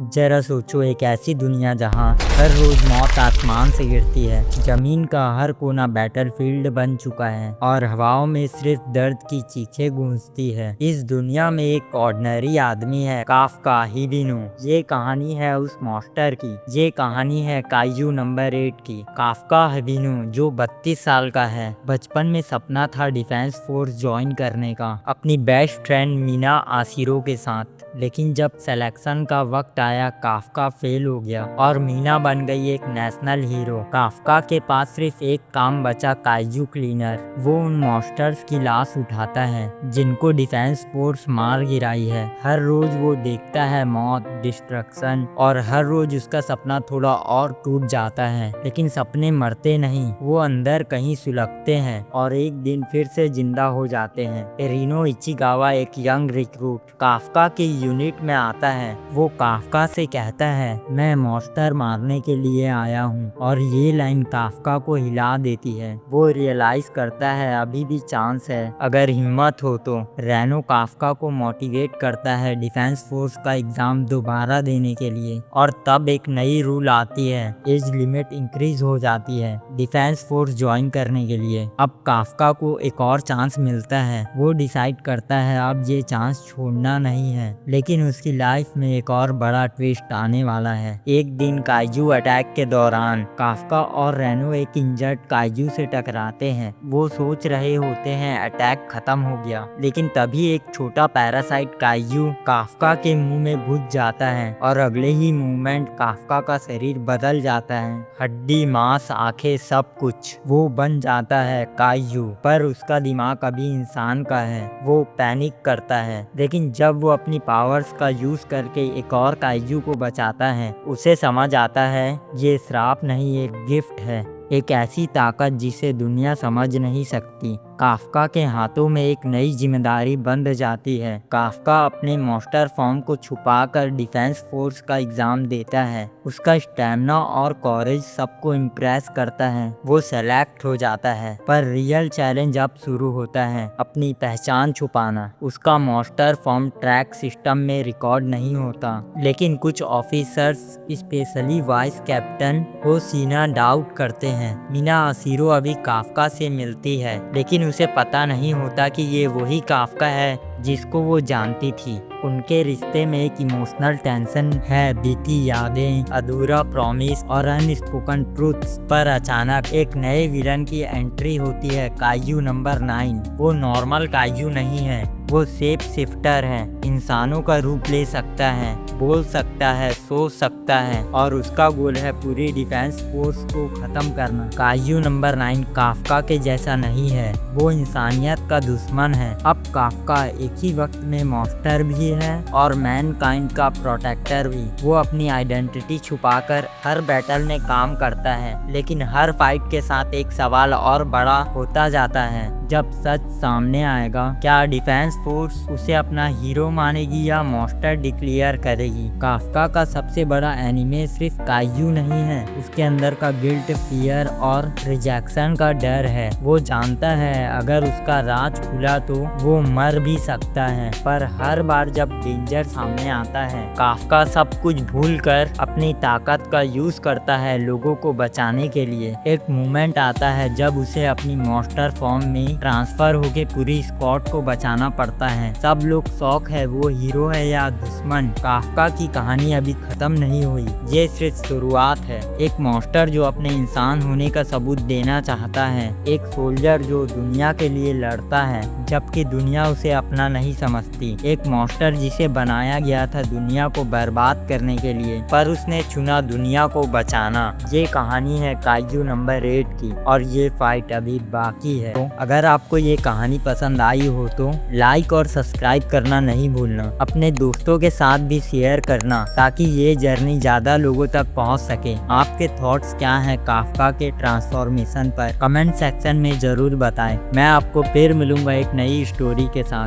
जरा सोचो, एक ऐसी दुनिया जहां हर रोज मौत आसमान से गिरती है, जमीन का हर कोना बैटलफील्ड बन चुका है और हवाओं में सिर्फ दर्द की चीखें गूंजती है। इस दुनिया में एक ऑर्डिनरी आदमी है, काफका हिबिनो। ये कहानी है उस मॉन्स्टर की। ये कहानी है काइजू नंबर 8 की। काफका हिबिनो जो 32 साल का है, बचपन में सपना था डिफेंस फोर्स ज्वाइन करने का अपनी बेस्ट फ्रेंड मीना आसिरो के साथ। लेकिन जब सिलेक्शन का वक्त आया, काफका फेल हो गया और मीना बन गई एक नेशनल हीरो। काफका के पास सिर्फ एक काम बचा, काइजू क्लीनर। वो उन मॉन्स्टर्स की लाश उठाता है जिनको डिफेंस फोर्स मार गिराई है। हर रोज वो देखता है मौत, डिस्ट्रक्शन, और हर रोज उसका सपना थोड़ा और टूट जाता है। लेकिन सपने मरते नहीं, वो अंदर कहीं सुलगते हैं और एक दिन फिर से जिंदा हो जाते हैं। एरिनो इचिगावा एक यंग रिक्रूट काफका के यूनिट में आता है। वो काफका से कहता है, मैं मॉन्स्टर मारने के लिए आया हूँ, और ये लाइन काफका को हिला देती है। वो रियलाइज करता है अभी भी चांस है, अगर हिम्मत हो तो। रेनो काफका को मोटिवेट करता है डिफेंस फोर्स का एग्जाम दोबारा देने के लिए। और तब एक नई रूल आती है, एज लिमिट इंक्रीज हो जाती है डिफेंस फोर्स ज्वाइन करने के लिए। अब काफका को एक और चांस मिलता है। वो डिसाइड करता है अब ये चांस छोड़ना नहीं है। लेकिन उसकी लाइफ में एक और बड़ा ट्विस्ट आने वाला है। एक दिन काइजू अटैक के दौरान काफका और रेनो एक इंजर्ड काइजू से टकराते हैं। वो सोच रहे होते हैं अटैक खत्म हो गया, लेकिन तभी एक छोटा पैरासाइट काइजू काफका के मुंह में घुस जाता है और अगले ही मूवमेंट काफका का शरीर बदल जाता है। हड्डी, मांस, आंखें, सब कुछ वो बन जाता है काइजू। पर उसका दिमाग अभी इंसान का है। वो पैनिक करता है, लेकिन जब वो अपनी पावर्स का यूज करके एक और काइजू को बचाता है, उसे समझ आता है ये श्राप नहीं, एक गिफ्ट है। एक ऐसी ताकत जिसे दुनिया समझ नहीं सकती। काफका के हाथों में एक नई जिम्मेदारी बंध जाती है। काफका अपने मॉन्स्टर फॉर्म को छुपाकर डिफेंस फोर्स का एग्जाम देता है। उसका स्टैमिना और कॉरेज सबको इम्प्रेस करता है। वो सेलेक्ट हो जाता है, पर रियल चैलेंज अब शुरू होता है, अपनी पहचान छुपाना। उसका मॉन्स्टर फॉर्म ट्रैक सिस्टम में रिकॉर्ड नहीं होता, लेकिन कुछ officers, specially vice captain Hoshina, doubt करते हैं। मीना आसिरो अभी काफका से मिलती है, लेकिन उसे पता नहीं होता कि ये वही काफका है जिसको वो जानती थी। उनके रिश्ते में एक इमोशनल टेंशन है, बीती यादें, अधूरा प्रॉमिस और अनस्पोकन ट्रूथ्स। पर अचानक एक नए विलन की एंट्री होती है, काइजू नंबर 9। वो नॉर्मल काइजू नहीं है, वो शेप शिफ्टर है। इंसानों का रूप ले सकता है, बोल सकता है, सोच सकता है, और उसका गोल है पूरी डिफेंस फोर्स को खत्म करना। काइजू नंबर 9 काफका के जैसा नहीं है, वो इंसानियत का दुश्मन है। अब काफका एक ही वक्त में मॉन्स्टर भी है और मैनकाइंड का प्रोटेक्टर भी। वो अपनी आइडेंटिटी छुपाकर हर बैटल में काम करता है, लेकिन हर फाइट के साथ एक सवाल और बड़ा होता जाता है, जब सच सामने आएगा, क्या डिफेंस फोर्स उसे अपना हीरो मानेगी या मॉन्स्टर डिक्लेयर करेगी? काफका का सबसे बड़ा एनिमे सिर्फ काइजू नहीं है, उसके अंदर का गिल्ट, फियर और रिजेक्शन का डर है। वो जानता है अगर उसका राज खुला तो वो मर भी सकता है। पर हर बार जब डेंजर सामने आता है, काफका सब कुछ भूलकर अपनी ताकत का यूज करता है लोगों को बचाने के लिए। एक मोमेंट आता है जब उसे अपनी मॉन्स्टर फॉर्म में ट्रांसफर होके पूरी स्क्वाड को बचाना पड़ता है। सब लोग शौक है, वो हीरो है या दुश्मन। काफका की कहानी अभी खत्म नहीं हुई, ये सिर्फ शुरुआत है। एक मॉन्स्टर जो अपने इंसान होने का सबूत देना चाहता है, एक सोल्जर जो दुनिया के लिए लड़ता है जबकि दुनिया उसे अपना नहीं समझती, एक मॉन्स्टर जिसे बनाया गया था दुनिया को बर्बाद करने के लिए, पर उसने चुना दुनिया को बचाना। ये कहानी है काइजू नंबर 8 की, और ये फाइट अभी बाकी है। तो अगर आपको ये कहानी पसंद आई हो तो लाइक और सब्सक्राइब करना नहीं भूलना। अपने दोस्तों के साथ भी शेयर करना ताकि ये जर्नी ज्यादा लोगों तक पहुंच सके। आपके थॉट्स क्या हैं काफका के ट्रांसफॉर्मेशन पर? कमेंट सेक्शन में जरूर बताएं। मैं आपको फिर मिलूंगा एक नई स्टोरी के साथ।